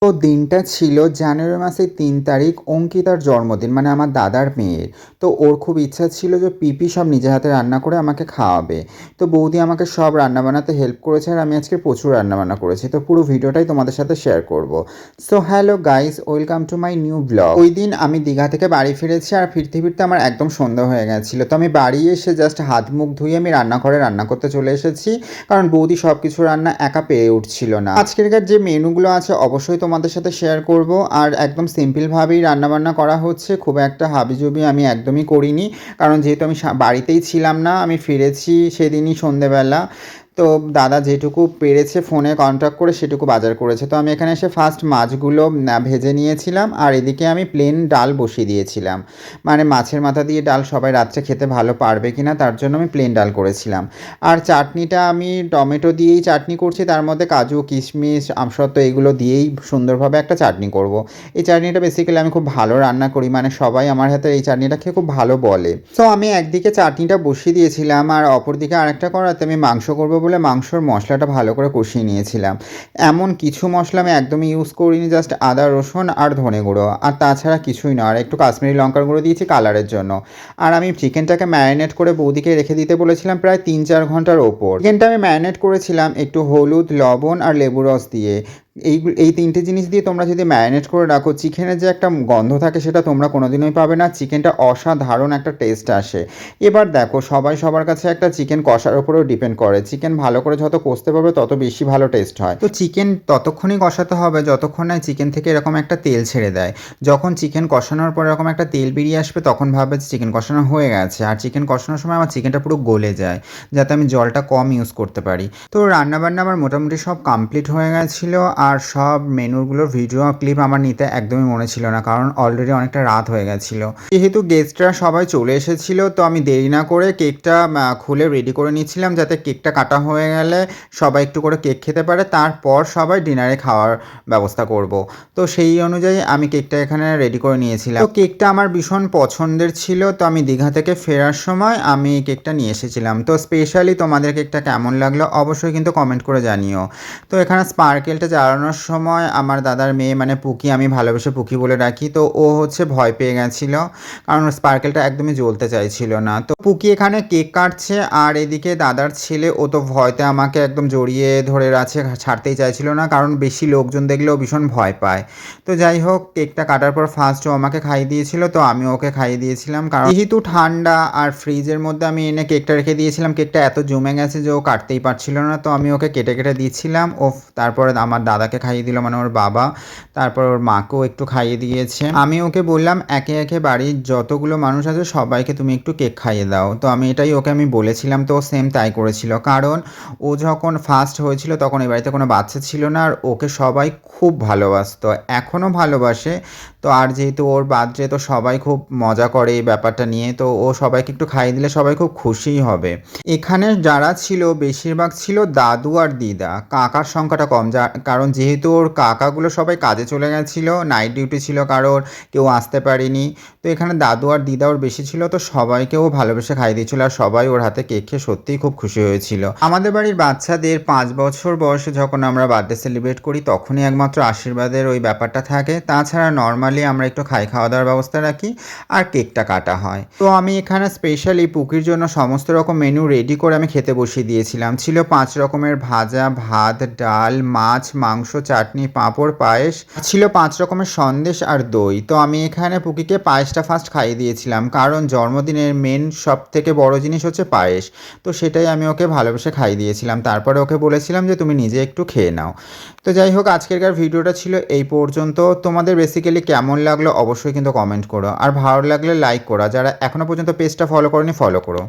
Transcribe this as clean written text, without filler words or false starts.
তো দিনটা ছিল জানুয়ারি মাসের ৩ তারিখ, অঙ্কিতার জন্মদিন, মানে আমার দাদার মেয়ের। তো ওর খুব ইচ্ছা ছিল যে পিপি সব নিজে হাতে রান্না করে আমাকে খাওয়াবে। তো বৌদি আমাকে সব রান্না বান্নাতে হেল্প করেছে, আর আমি আজকে প্রচুর রান্নাবান্না করেছি। তো পুরো ভিডিওটাই তোমাদের সাথে শেয়ার করব। So hello guys, welcome to my new blog. ওই দিন আমি দীঘা থেকে বাড়ি ফিরেছি, আর ফিরতে ফিরতে আমার একদম সন্ধ্যা হয়ে গেছিলো। তো আমি বাড়ি এসে জাস্ট হাত মুখ ধুয়ে আমি রান্নাঘরে রান্না করতে চলে এসেছি, কারণ বৌদি সব কিছু রান্না একা পেরে উঠছিল না। আজকেরকার যে মেনুগুলো আছে অবশ্যই তোমাদের সাথে শেয়ার করব। আর একদম সিম্পলভাবেই রান্নাবান্না করা হচ্ছে, খুব একটা হাবিজাবি আমি একদমই করিনি, কারণ যেহেতু আমি বাড়িতেই ছিলাম না, আমি ফিরেছি সেদিনই সন্ধেবেলা। তো দাদা যেটুকু পেরেছে ফোনে কন্ট্যাক্ট করে সেটুকু বাজার করেছে। তো আমি এখানে এসে ফার্স্ট মাছগুলো ভেজে নিয়েছিলাম, আর এদিকে আমি প্লেন ডাল বসিয়ে দিয়েছিলাম। মানে মাছের মাথা দিয়ে ডাল সবাই রাত্রে খেতে ভালো পারবে কি না, তার জন্য আমি প্লেন ডাল করেছিলাম। আর চাটনিটা আমি টমেটো দিয়েই চাটনি করছি, তার মধ্যে কাজু কিশমিশ আমসত্ত্ব এগুলো দিয়েই সুন্দরভাবে একটা চাটনি করব। এই চাটনিটা বেসিক্যালি আমি খুব ভালো রান্না করি, মানে সবাই আমার হাতে এই চাটনিটা খেয়ে খুব ভালো বলে। তো আমি একদিকে চাটনিটা বসিয়ে দিয়েছিলাম, আর অপরদিকে আরেকটা করাতে আমি মাংস করব বলে মাংসর মশলাটা ভালো করে কষিয়ে নিয়েছিলাম। এমন কিছু মশলা আমি একদমই ইউজ করিনি, জাস্ট আদা রসুন আর ধনে গুঁড়ো, আর তাছাড়া কিছুই না। আর একটু কাশ্মীরি লঙ্কার গুঁড়ো দিয়েছি কালারের জন্য। আর আমি চিকেনটাকে ম্যারিনেট করে বৌদিকে রেখে দিতে বলেছিলাম প্রায় ৩-৪ ঘন্টার ওপর। চিকেনটা আমি ম্যারিনেট করেছিলাম একটু হলুদ, লবণ আর লেবু রস দিয়ে। এই তিনটে জিনিস দিয়ে তোমরা যদি ম্যারিনেট করে রাখো, চিকেনের যে একটা গন্ধ থাকে সেটা তোমরা কোনোদিনই পাবে না। চিকেনটা অসাধারণ একটা টেস্ট আসে। এবার দেখো, সবাই সবার কাছে একটা চিকেন কষার উপরেও ডিপেন্ড করে। চিকেন ভালো করে যত কষতে পারবে তত বেশি ভালো টেস্ট হয়। তো চিকেন ততক্ষণই কষাতে হবে যতক্ষণ না চিকেন থেকে এরকম একটা তেল ছেড়ে দেয়। যখন চিকেন কষানোর পর এরকম একটা তেল বেরিয়ে আসবে তখন ভাববে যে চিকেন কষানো হয়ে গেছে। আর চিকেন কষানোর সময় আমার চিকেনটা পুরো গলে যায়, যাতে আমি জলটা কম ইউজ করতে পারি। তো রান্নাবান্না আমার মোটামুটি সব কমপ্লিট হয়ে গেছিলো। আর সব মেনুগুলোর ভিডিও ক্লিপ আমার নিতে একদমই মনে ছিল না, কারণ অলরেডি অনেকটা রাত হয়ে গেছিলো। যেহেতু গেস্টরা সবাই চলে এসেছিলো, তো আমি দেরি না করে কেকটা খুলে রেডি করে নিচ্ছিলাম, যাতে কেকটা কাটা হয়ে গেলে সবাই একটু করে কেক খেতে পারে, তারপর সবাই ডিনারে খাওয়ার ব্যবস্থা করব। তো সেই অনুযায়ী আমি কেকটা এখানে রেডি করে নিয়েছিলাম। তো কেকটা আমার ভীষণ পছন্দের ছিল, তো আমি দীঘা থেকে ফেরার সময় আমি কেকটা নিয়ে এসেছিলাম। তো স্পেশালি তোমাদের কেকটা কেমন লাগলো অবশ্যই কিন্তু কমেন্ট করে জানিও। তো এখানে স্পার্কেলটা জ্বালানোর সময় আমার দাদার মেয়ে মানে পুকি, আমি ভালোবেসে পুকি বলে রাখি, তো ও হচ্ছে ভয় পেয়ে গেছিল, কারণ স্পার্কেলটা একদমই জ্বলতে চাইছিল না। তো পুকি এখানে কেক কাটছে, আর এদিকে দাদার ছেলে ও তো ভয়তে আমাকে একদম জড়িয়ে ধরে আছে, ছাড়তেই চাইছিল না, কারণ বেশি লোকজন দেখলেও ভীষণ ভয় পায়। তো যাই হোক, কেকটা কাটার পর ফার্স্ট ও আমাকে খাইয়ে দিয়েছিল, তো আমি ওকে খাইয়ে দিয়েছিলাম, কারণ যেহেতু ঠান্ডা আর ফ্রিজের মধ্যে আমি এনে কেকটা রেখে দিয়েছিলাম। কেকটা এত জমে গেছে যে ও কাটতেই পারছিল না, তো আমি ওকে কেটে কেটে দিচ্ছিলাম। ও তারপরে আমার দাদাকে খাইয়ে দিল, মানে ওর বাবা। তারপর ওর মাকেও একটু খাইয়ে দিয়েছে। আমি ওকে বললাম একে একে বাড়ির যতগুলো মানুষ আছে সবাইকে তুমি একটু কেক খাইয়ে দাও। তো আমি এটাই ওকে আমি বলেছিলাম, তো সেম তাই করেছিল, কারণ ও যখন ফার্স্ট হয়েছিল তখন এই বাড়িতে কোনো বাচ্চা ছিল না, আর ওকে সবাই খুব ভালোবাসতো, এখনও ভালোবাসে। তো আর যেহেতু ওর বার্থডে, তো সবাই খুব মজা করে এই ব্যাপারটা নিয়ে, তো ও সবাইকে একটু খাইয়ে দিলে সবাই খুব খুশিই হবে। এখানে যারা ছিল বেশিরভাগ ছিল দাদু আর দিদা, কাকার সংখ্যাটা কম, কারণ যেহেতু ওর কাকাগুলো সবাই কাজে চলে গেছিলো, নাইট ডিউটি ছিল কারোর, কেউ আসতে পারেনি। তো এখানে দাদু আর দিদা ওর বেশি ছিল, তো সবাইকেও ভালোবেসে খাইয়ে দিয়েছিল, আর সবাই ওর হাতে কেক খেয়ে সত্যিই খুব খুশি হয়েছিল। আমাদের বাড়ির বাচ্চাদের 5 বছর বয়সে যখন আমরা বার্থডে সেলিব্রেট করি তখনই একমাত্র আশীর্বাদের ওই ব্যাপারটা থাকে, তাছাড়া নর্মালি আমরা একটু খাওয়া দাওয়ার ব্যবস্থা রাখি আর কেকটা কাটা হয়। তো আমি এখানে স্পেশালি পুকির জন্য সমস্ত রকম মেনু রেডি করে আমি খেতে বসিয়ে দিয়েছিলাম। ছিল 5 রকমের ভাজা, ভাত, ডাল, মাছ, মাংস, চাটনি, পাঁপড়, পায়েস, ছিল 5 রকমের সন্দেশ আর দই। তো আমি এখানে পুকিকে পায়েসটা ফার্স্ট খাইয়ে দিয়েছিলাম, কারণ জন্মদিনের মেন সব থেকে বড় জিনিস হচ্ছে পায়েস। তো সেটাই আমি ওকে ভালোবেসে খাইয়ে দিয়েছিলাম, তারপরে ওকে বলেছিলাম যে তুমি নিজে একটু খেয়ে নাও। তো যাই হোক, আজকেরকার ভিডিওটা ছিল এই পর্যন্ত। তোমাদের বেসিক্যালি কেমন লাগলো অবশ্যই কিন্তু কমেন্ট করো, আর ভালো লাগলে লাইক করো। যারা এখনও পর্যন্ত পেজটা ফলো করোনি ফলো করো।